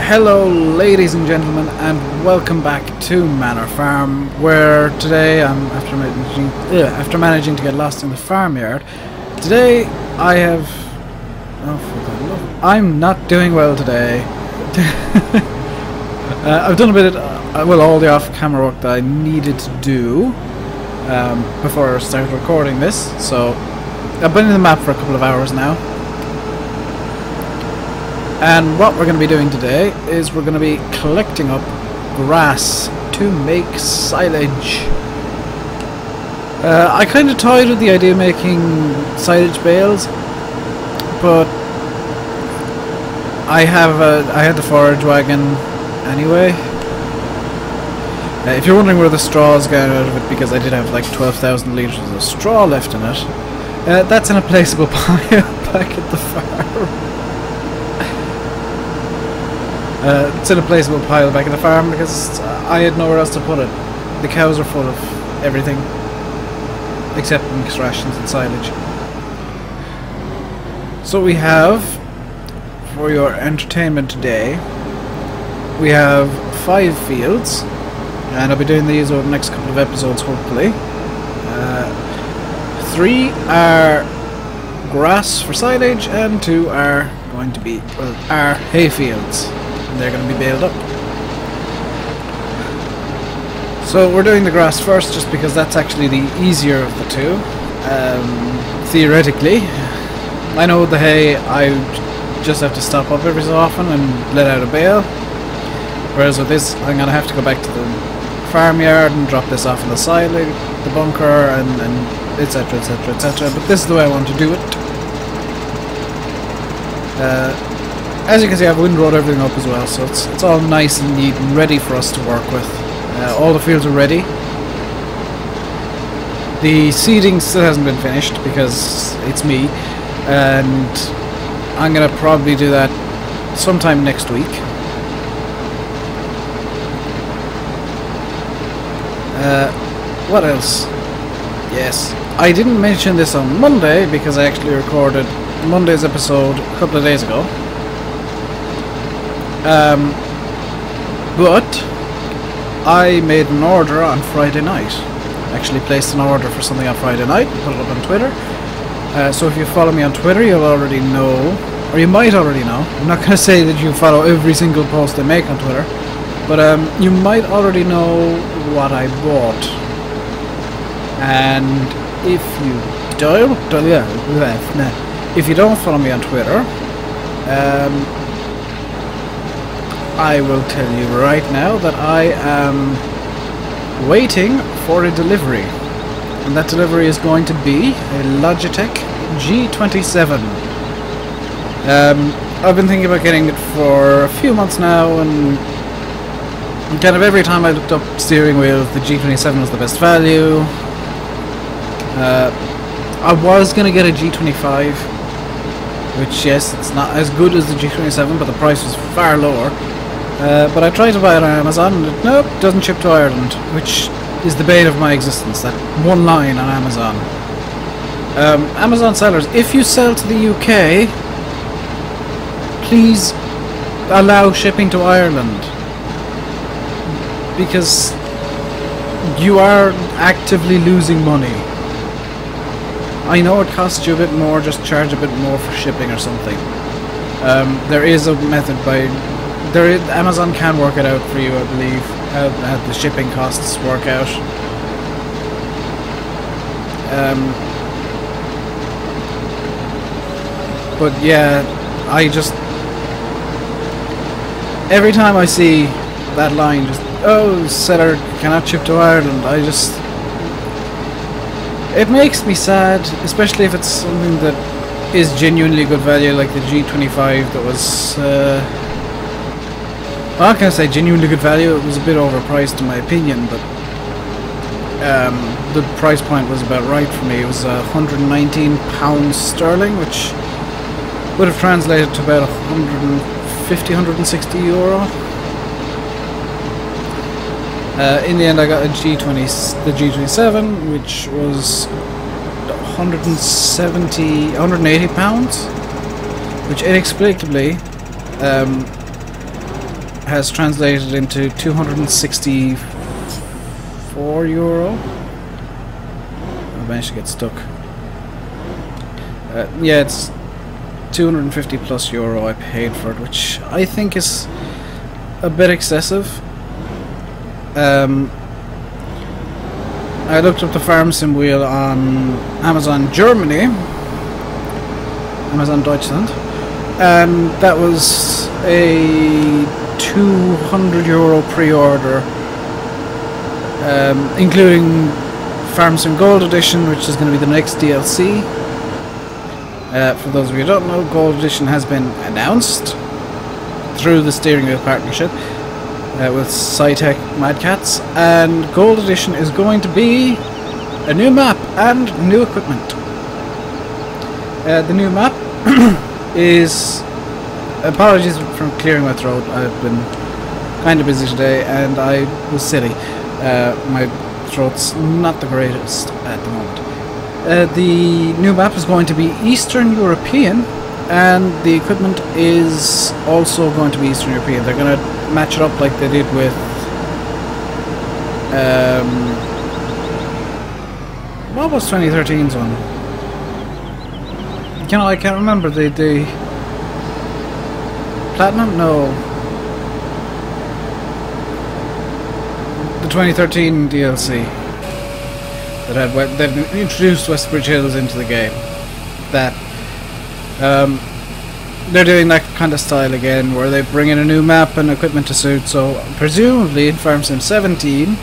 Hello ladies and gentlemen, and welcome back to Manor Farm, where today I'm after managing to get lost in the farmyard. Today I have I'm not doing well today. I've done a bit of all the off-camera work that I needed to do before I started recording this, so I've been in the map for a couple of hours now. And what we're going to be doing today is we're going to be collecting up grass to make silage. I kind of toyed with the idea of making silage bales, but I had the forage wagon anyway. If you're wondering where the straw is going out of it, because I did have like 12,000 litres of straw left in it, that's in a placeable pile back at the farm. It's in a placeable pile back in the farm because I had nowhere else to put it. The cows are full of everything except mixed rations and silage. So we have, for your entertainment today, we have 5 fields, and I'll be doing these over the next couple of episodes hopefully. 3 are grass for silage and 2 are going to be, are hay fields. And they're going to be baled up. So we're doing the grass first just because that's actually the easier of the two. Theoretically. I know the hay I just have to stop up every so often and let out a bale. Whereas with this I'm going to have to go back to the farmyard and drop this off in the silage, the bunker, and etc, etc, etc. But this is the way I want to do it. As you can see, I've windrowed everything up as well, so it's all nice and neat and ready for us to work with. All the fields are ready. The seeding still hasn't been finished because it's me, and I'm going to probably do that sometime next week. What else? Yes, I didn't mention this on Monday because I actually recorded Monday's episode a couple of days ago. But I made an order on Friday night. Actually placed an order for something on Friday night and put it up on Twitter. So if you follow me on Twitter, you'll already know, or you might already know. I'm not going to say that you follow every single post I make on Twitter, but you might already know what I bought. And if you don't follow me on Twitter, I will tell you right now that I am waiting for a delivery, and that delivery is going to be a Logitech G27. I've been thinking about getting it for a few months now, and kind of every time I looked up steering wheels, the G27 was the best value. I was going to get a G25, which, yes, it's not as good as the G27, but the price was far lower. But I tried to buy it on Amazon, and nope, doesn't ship to Ireland, which is the bane of my existence, that one line on Amazon. Amazon sellers, if you sell to the UK, please allow shipping to Ireland, because you are actively losing money. I know it costs you a bit more, just charge a bit more for shipping or something. There is a method by... Amazon can work it out for you, I believe, how the shipping costs work out. But yeah, I just... every time I see that line, just, oh, seller cannot ship to Ireland, I just... it makes me sad, especially if it's something that is genuinely good value, like the G25 that was... well, I can't say genuinely good value, it was a bit overpriced in my opinion, but the price point was about right for me. It was £119 sterling, which would have translated to about 150, 160 euro. In the end I got a the G27, which was 180 pounds, which inexplicably has translated into €264. I managed to get stuck. Yeah, it's 250 plus euro I paid for it, which I think is a bit excessive. I looked up the farm sim wheel on Amazon Germany, Amazon Deutschland, and that was a €200 pre-order, including Farm Sim Gold Edition, which is going to be the next DLC. For those of you who don't know, Gold Edition has been announced through the Steering Wheel Partnership with SciTech Mad Cats, and Gold Edition is going to be a new map and new equipment. The new map is... Apologies for clearing my throat, I've been kind of busy today and I was silly. My throat's not the greatest at the moment. The new map is going to be Eastern European, and the equipment is also going to be Eastern European. They're going to match it up like they did with what was 2013's one? I can't remember. The Platinum? No. The 2013 DLC that had they've introduced Westbridge Hills into the game. That they're doing that kind of style again, where they bring in a new map and equipment to suit. So presumably in Farm Sim 17,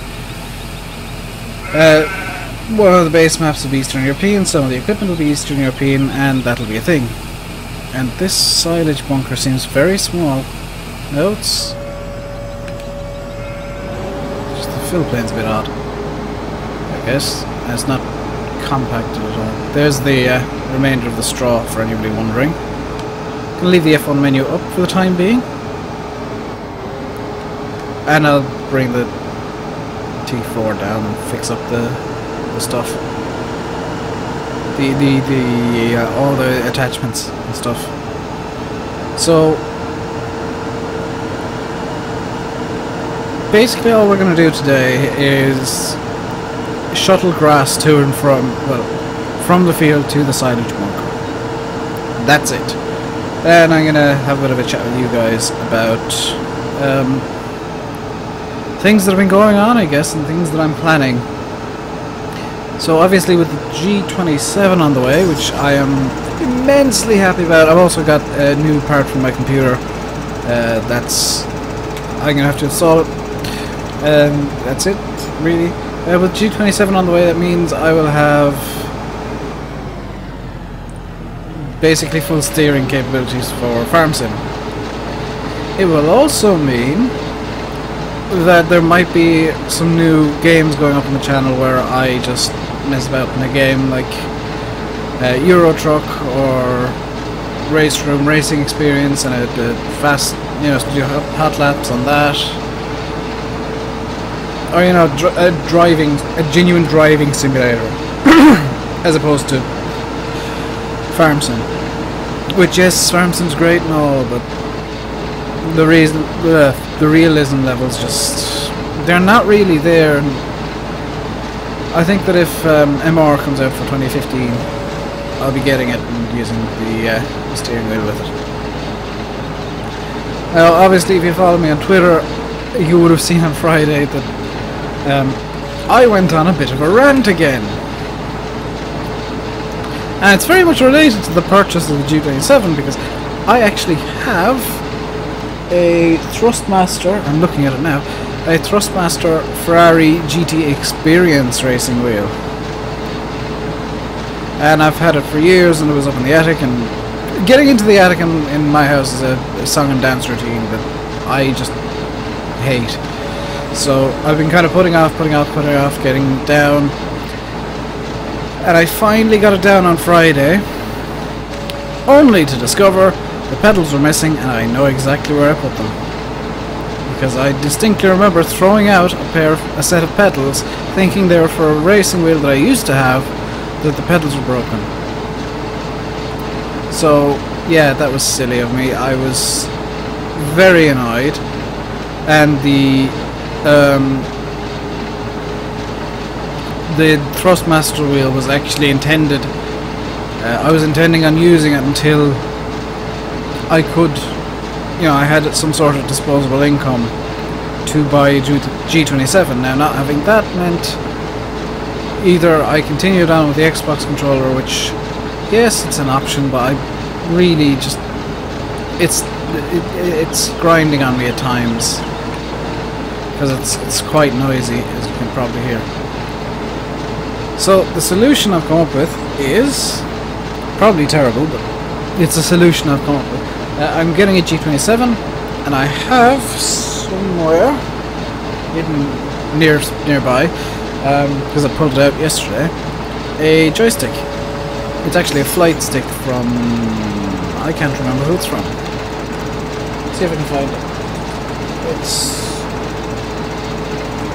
one of the base maps will be Eastern European, some of the equipment will be Eastern European, and that'll be a thing. And this silage bunker seems very small. No, it's just the fill plane's a bit odd, I guess. And it's not compacted at all. There's the remainder of the straw for anybody wondering. Gonna leave the F1 menu up for the time being, and I'll bring the T4 down and fix up the stuff, all the attachments and stuff. So basically all we're going to do today is shuttle grass to and from, well, from the field to the silage bunker. That's it. Then I'm going to have a bit of a chat with you guys about things that have been going on, I guess, and things that I'm planning. So obviously with the G27 on the way, which I am immensely happy about, I've also got a new part for my computer. I'm going to have to install it. That's it, really. With G27 on the way, that means I will have basically full steering capabilities for Farm Sim. It will also mean that there might be some new games going up on the channel where I just mess about in a game like Euro Truck or Race Room Racing Experience, and a fast, do hot laps on that, or a genuine driving simulator as opposed to Farm Sim. Which, yes, Farm Sim's great and all, but the realism levels they're not really there. And I think that if MR comes out for 2015, I'll be getting it and using the steering wheel with it. Now, obviously, if you follow me on Twitter, you would have seen on Friday that I went on a bit of a rant again. And it's very much related to the purchase of the G27, because I actually have a Thrustmaster, I'm looking at it now, a Thrustmaster Ferrari GT Experience racing wheel. And I've had it for years, and it was up in the attic, and getting into the attic in my house is a song and dance routine that I just hate. So I've been kind of putting off getting down. And I finally got it down on Friday, only to discover the pedals were missing, and I know exactly where I put them. Because I distinctly remember throwing out a set of pedals, thinking they were for a racing wheel that I used to have, that the pedals were broken. So, yeah, that was silly of me. I was very annoyed. and the Thrustmaster wheel was actually intended. I was intending on using it until I could, you know, I had some sort of disposable income to buy a G27. Now, not having that meant either I continued on with the Xbox controller, which, yes, it's an option, but I really just, it's grinding on me at times because it's quite noisy, as you can probably hear. So the solution I've come up with is probably terrible, but it's a solution I've come up with. I'm getting a G27, and I have somewhere hidden nearby, because I pulled it out yesterday, a joystick. It's actually a flight stick from, I can't remember who it's from. Let's see if I can find it. It's,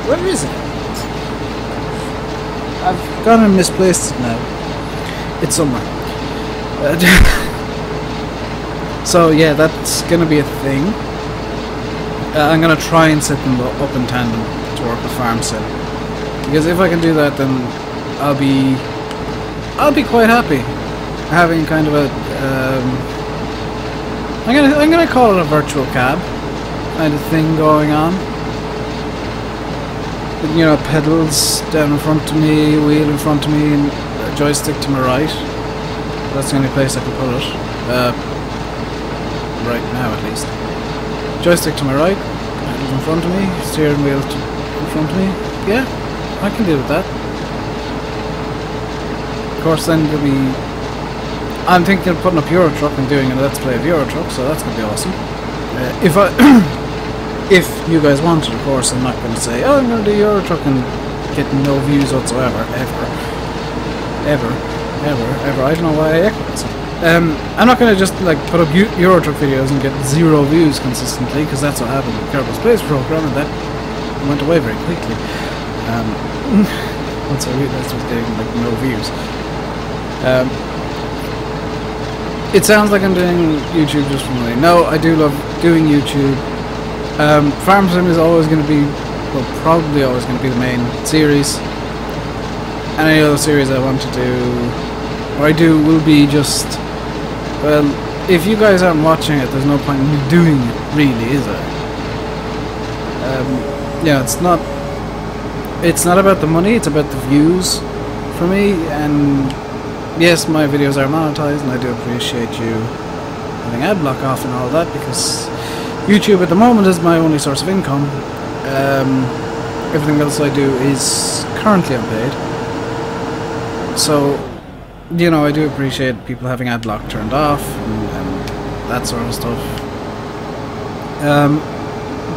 where is it? I've gone and misplaced it now. It's somewhere. So yeah, that's gonna be a thing. I'm gonna try and set them up in tandem to work with farm sim, because if I can do that, then I'll be quite happy having kind of a I'm gonna call it a virtual cab kind of thing going on. With, you know, pedals down in front of me, wheel in front of me, and a joystick to my right. That's the only place I can put it. Right now, at least. Joystick to my right, pedals in front of me, steering wheel in front of me. Yeah, I can deal with that. Of course, then there'll be. I'm thinking of putting up Euro Truck and doing a Let's Play of Euro Truck, so that's gonna be awesome. If you guys want it, of course. I'm not going to say, oh, I'm going to do Euro Truck and get no views whatsoever, ever. I don't know why I echo myself. I'm not going to just like put up Euro Truck videos and get 0 views consistently, because that's what happened with Kerbal Space Program, and that went away very quickly. Once I realized I was getting like no views. It sounds like I'm doing YouTube just for money. No, I do love doing YouTube. Farm Sim is always going to be, well, probably always going to be the main series. And any other series I want to do, or I do, will be just, well, if you guys aren't watching it, there's no point in me doing it, really, is there? Yeah, it's not about the money, it's about the views for me, and yes, my videos are monetized, and I do appreciate you having ad block off and all that, because YouTube at the moment is my only source of income. Everything else I do is currently unpaid. So, you know, I do appreciate people having ad block turned off and that sort of stuff.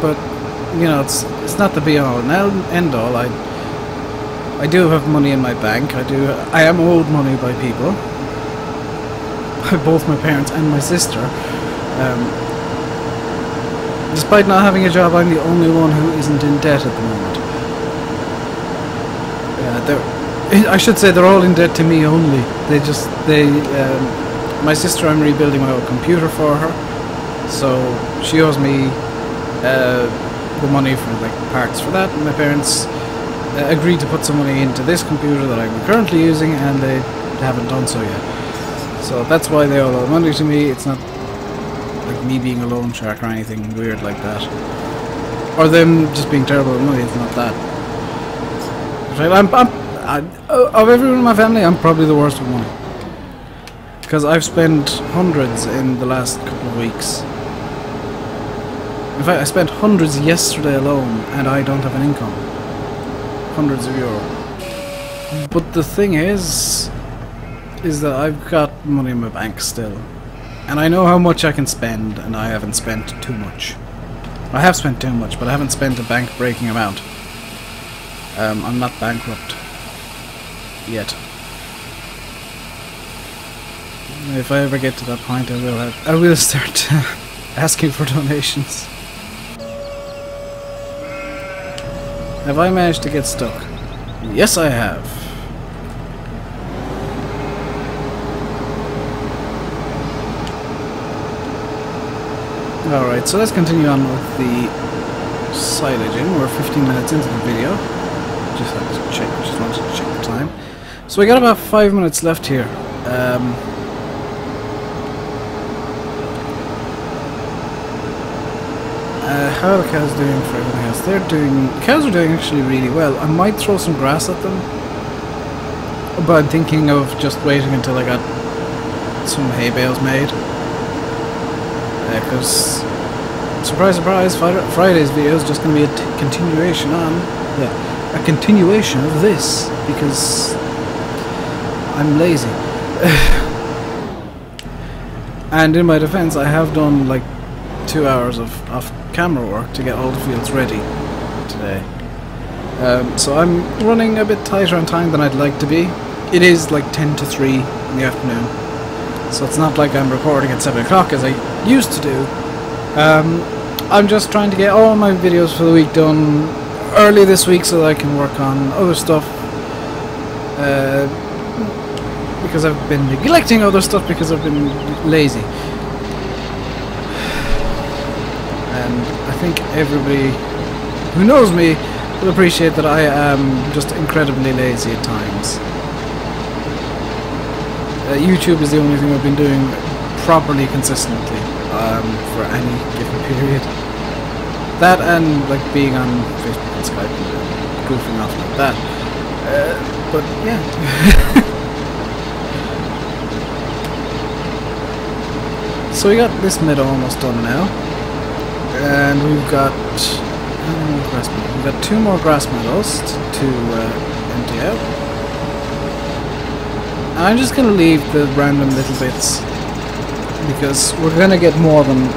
But, you know, it's not the be all and end all. I do have money in my bank. I am owed money by people. By both my parents and my sister. Despite not having a job, I'm the only one who isn't in debt at the moment. I should say they're all in debt to me only. My sister, I'm rebuilding my old computer for her, so she owes me the money for like parts for that, and my parents agreed to put some money into this computer that I'm currently using, and they haven't done so yet. So that's why they all owe money to me. It's not like me being a loan shark or anything weird like that, or them just being terrible with money. It's not that. Of everyone in my family, I'm probably the worst with money, because I've spent hundreds in the last couple of weeks. In fact, I spent hundreds yesterday alone, and I don't have an income. Hundreds of euro. But the thing is that I've got money in my bank still. And I know how much I can spend, and I haven't spent too much. I have spent too much, but I haven't spent a bank-breaking amount. I'm not bankrupt. Yet. If I ever get to that point, I will start asking for donations. Have I managed to get stuck? Yes, I have. Alright, so let's continue on with the silage in. We're 15 minutes into the video. Just had to check. Just wanted to check the time. So we got about 5 minutes left here. How are the cows doing for everything else? Cows are doing actually really well. I might throw some grass at them, but I'm thinking of just waiting until I got some hay bales made. Because, surprise, surprise, Friday's video is just going to be a continuation on, a continuation of this, because I'm lazy. And in my defense, I have done like 2 hours of camera work to get all the fields ready today. So I'm running a bit tighter on time than I'd like to be. It is like 10 to 3 in the afternoon, so it's not like I'm recording at 7 o'clock as I used to do. I'm just trying to get all my videos for the week done early this week so that I can work on other stuff, because I've been neglecting other stuff because I've been lazy. And I think everybody who knows me will appreciate that I am just incredibly lazy at times. YouTube is the only thing I've been doing properly consistently for any given period. That and like being on Facebook and Skype and goofing off like that. But yeah. So we got this meadow almost done now. And we've got we've got 2 more grass meadows to empty out. And I'm just going to leave the random little bits because we're going to get more than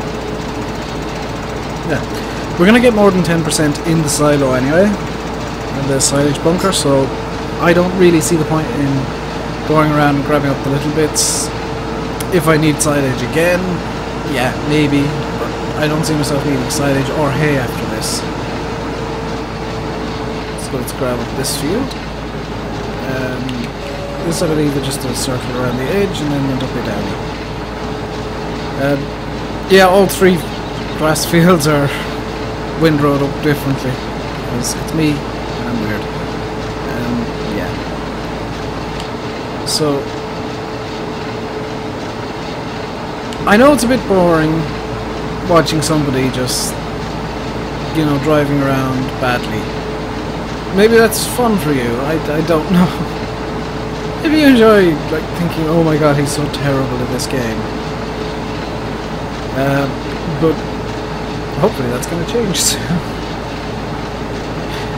we're going to get more than 10% in the silo anyway, in the silage bunker. So I don't really see the point in going around and grabbing up the little bits. If I need silage again, yeah, maybe. I don't see myself needing silage or hay after this. So let's grab up this field. This I believe is just a circle around the edge and then went up and down. Yeah, all 3 grass fields are windrowed up differently because it's me and I'm weird. Yeah. So I know it's a bit boring watching somebody just, you know, driving around badly. Maybe that's fun for you, I don't know. Maybe you enjoy like thinking, oh my god, he's so terrible at this game. But hopefully that's going to change soon.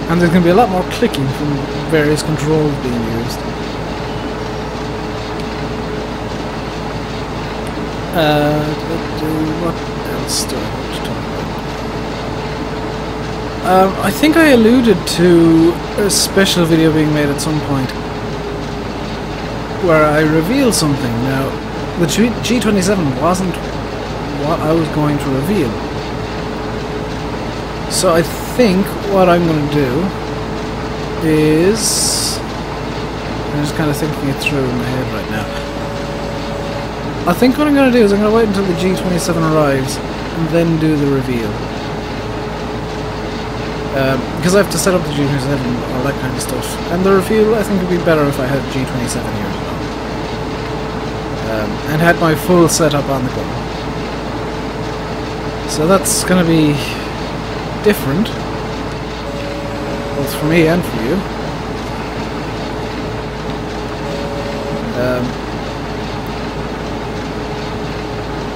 And there's going to be a lot more clicking from various controls being used. What else do I want to talk about? I think I alluded to a special video being made at some point where I reveal something. Now, the G27 wasn't what I was going to reveal. So I think what I'm going to do is... I'm just kind of thinking it through in my head right now. I think what I'm going to do is I'm going to wait until the G27 arrives and then do the reveal. Because I have to set up the G27 and all that kind of stuff. And the reveal I think would be better if I had G27 here as well. And had my full setup on the go. So that's going to be different, both for me and for you.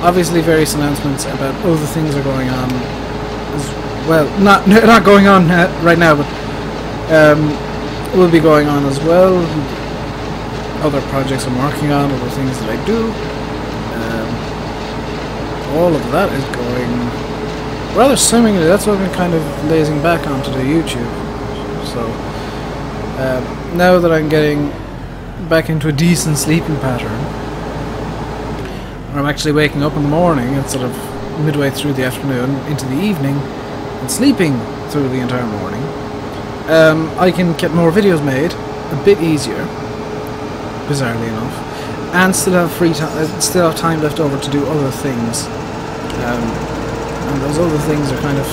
Obviously various announcements about other things are going on as well, not going on right now, but will be going on as well. Other projects I'm working on, other things that I do. All of that is going rather swimmingly. That's what I've been kind of lazing back onto the YouTube. So now that I'm getting back into a decent sleeping pattern, where I'm actually waking up in the morning instead of midway through the afternoon into the evening and sleeping through the entire morning, I can get more videos made a bit easier, bizarrely enough, and still have still have time left over to do other things. And those other things are kind of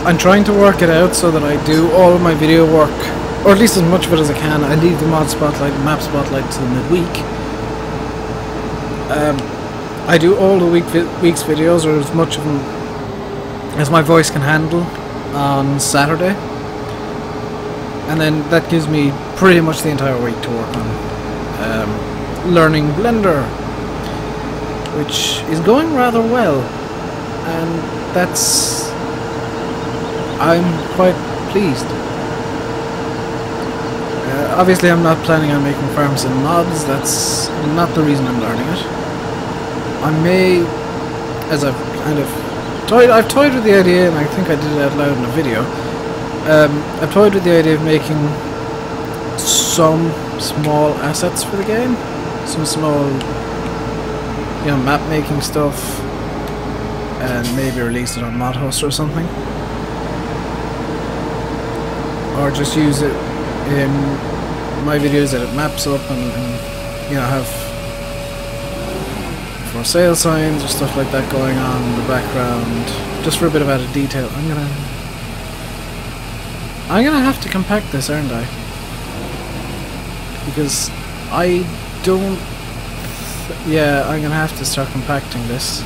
I'm trying to work it out so that I do all of my video work, or at least as much of it as I can. I leave the mod spotlight and map spotlight to the midweek. I do all the week's videos, or as much of them as my voice can handle, on Saturday. And then that gives me pretty much the entire week to work on learning Blender, which is going rather well, and I'm quite pleased. Obviously I'm not planning on making farms and mods, that's not the reason I'm learning it. I may, as I've kind of I've toyed with the idea, and I think I did it out loud in a video. I've toyed with the idea of making some small assets for the game, some small, you know, map making stuff, and maybe release it on Mod Host or something, or just use it in my videos that it maps up and you know, have for sale signs or stuff like that going on in the background, just for a bit of added detail. I'm gonna have to compact this, aren't I? Because I don't... yeah, I'm gonna have to start compacting this.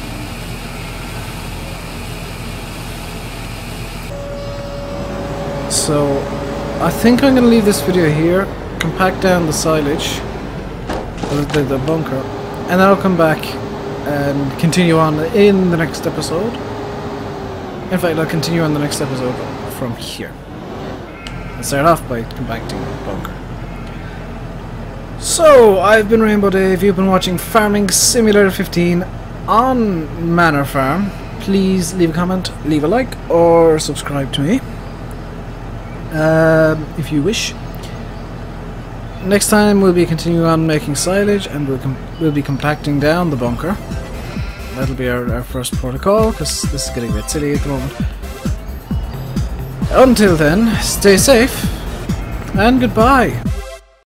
So I think I'm gonna leave this video here, compact down the silage, the bunker, and then I'll come back and continue on in the next episode. In fact, I'll continue on the next episode from here. I'll start off by compacting the bunker. So, I've been Rainbow Dave, you've been watching Farming Simulator 15 on Manor Farm. Please leave a comment, leave a like, or subscribe to me if you wish. Next time we'll be continuing on making silage, and we'll be compacting down the bunker. That'll be our first protocol, because this is getting a bit silly at the moment. Until then, stay safe, and goodbye.